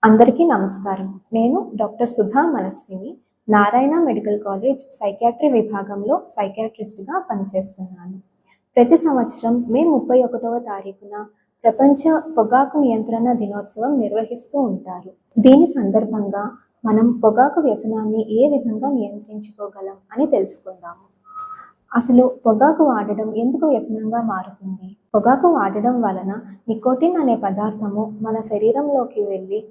అందరికీ నమస్కారం. నేను doctor Sudha Manaswini, Narayana medical college psychiatry విభాగంలో సైకియాట్రిస్ట్‌గా పనిచేస్తున్నాను. ప్రతి సంవత్సరం మే 31వ తారీఖున ప్రపంచ పొగాకు నియంత్రణ దినోత్సవం నిర్వహిస్తూ ఉంటారు. దీని సందర్భంగా మనం పొగాకు వ్యసనాన్ని ఏ విధంగా నియంత్రించుకోగలం అని తెలుసుకుందాము. అసలు పొగాకు వాడడం ఎందుకు వ్యసనంగా మారుతుంది? పొగాకు వాడడం వలన నికోటిన్ అనే పదార్థము మన శరీరంలోకి వెళ్ళి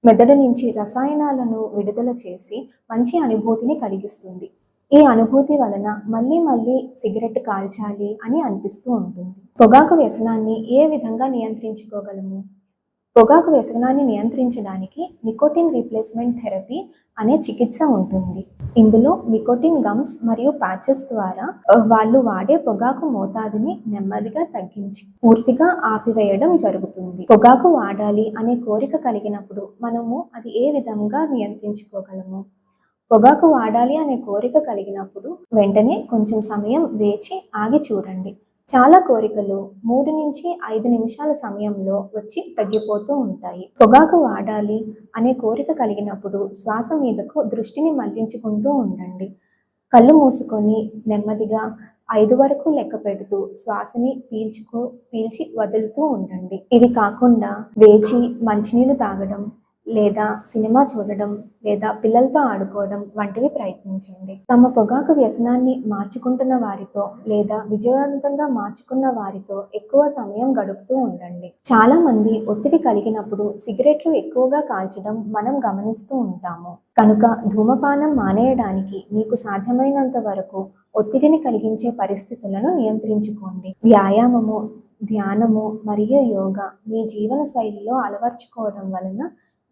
మెదడు నుంచి రసాయనాలను విడుదల చేసి మంచి అనుభూతిని కలిగిస్తుంది. ఈ అనుభూతి వలన మళ్ళీ మళ్ళీ సిగరెట్ కాల్చాలి అని అనిపిస్తూ ఉంటుంది. పొగాకు వ్యసనాన్ని ఏ విధంగా నియంత్రించుకోగలము? పొగాకు వ్యసనాన్ని నియంత్రించడానికి నికోటిన్ రీప్లేస్మెంట్ థెరపీ అనే చికిత్స ఉంటుంది. ఇందులో నికోటిన్ గమ్స్ మరియు ప్యాచెస్ ద్వారా వాళ్ళు వాడే పొగాకు మోతాదుని నెమ్మదిగా తగ్గించి పూర్తిగా ఆపివేయడం జరుగుతుంది. పొగాకు వాడాలి అనే కోరిక కలిగినప్పుడు మనము అది ఏ విధంగా నియంత్రించుకోగలము? పొగాకు వాడాలి అనే కోరిక కలిగినప్పుడు వెంటనే కొంచెం సమయం వేచి ఆగి చూడండి. చాలా కోరికలు 3 నుంచి 5 నిమిషాల సమయంలో వచ్చి తగ్గిపోతూ ఉంటాయి. పొగాకు వాడాలి అనే కోరిక కలిగినప్పుడు శ్వాస మీదకు దృష్టిని మళ్లించుకుంటూ ఉండండి. కళ్ళు మూసుకొని నెమ్మదిగా 5 వరకు లెక్క పెడుతూ శ్వాసని పీల్చి వదులుతూ ఉండండి. ఇవి కాకుండా వేచి మంచినీళ్ళు తాగడం లేదా సినిమా చూడడం లేదా పిల్లలతో ఆడుకోవడం వంటివి ప్రయత్నించండి. తమ పొగాకు వ్యసనాన్ని మార్చుకుంటున్న వారితో లేదా విజయవంతంగా మార్చుకున్న వారితో ఎక్కువ సమయం గడుపుతూ ఉండండి. చాలా మంది ఒత్తిడి కలిగినప్పుడు సిగరెట్లు ఎక్కువగా కాల్చడం మనం గమనిస్తూ ఉంటాము. కనుక ధూమపానం మానేయడానికి మీకు సాధ్యమైనంత వరకు ఒత్తిడిని కలిగించే పరిస్థితులను నియంత్రించుకోండి. వ్యాయామము, ధ్యానము మరియు యోగా మీ జీవన శైలిలో అలవర్చుకోవడం వలన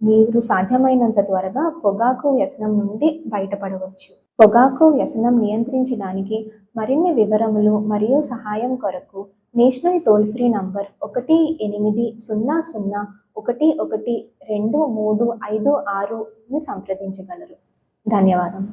మీరు సాధ్యమైనంత త్వరగా పొగాకు వ్యసనం నుండి బయటపడవచ్చు. పొగాకు వ్యసనం నియంత్రించడానికి మరిన్ని వివరములు మరియు సహాయం కొరకు నేషనల్ టోల్ ఫ్రీ నంబర్ 1800 11 236ని సంప్రదించగలరు. ధన్యవాదం.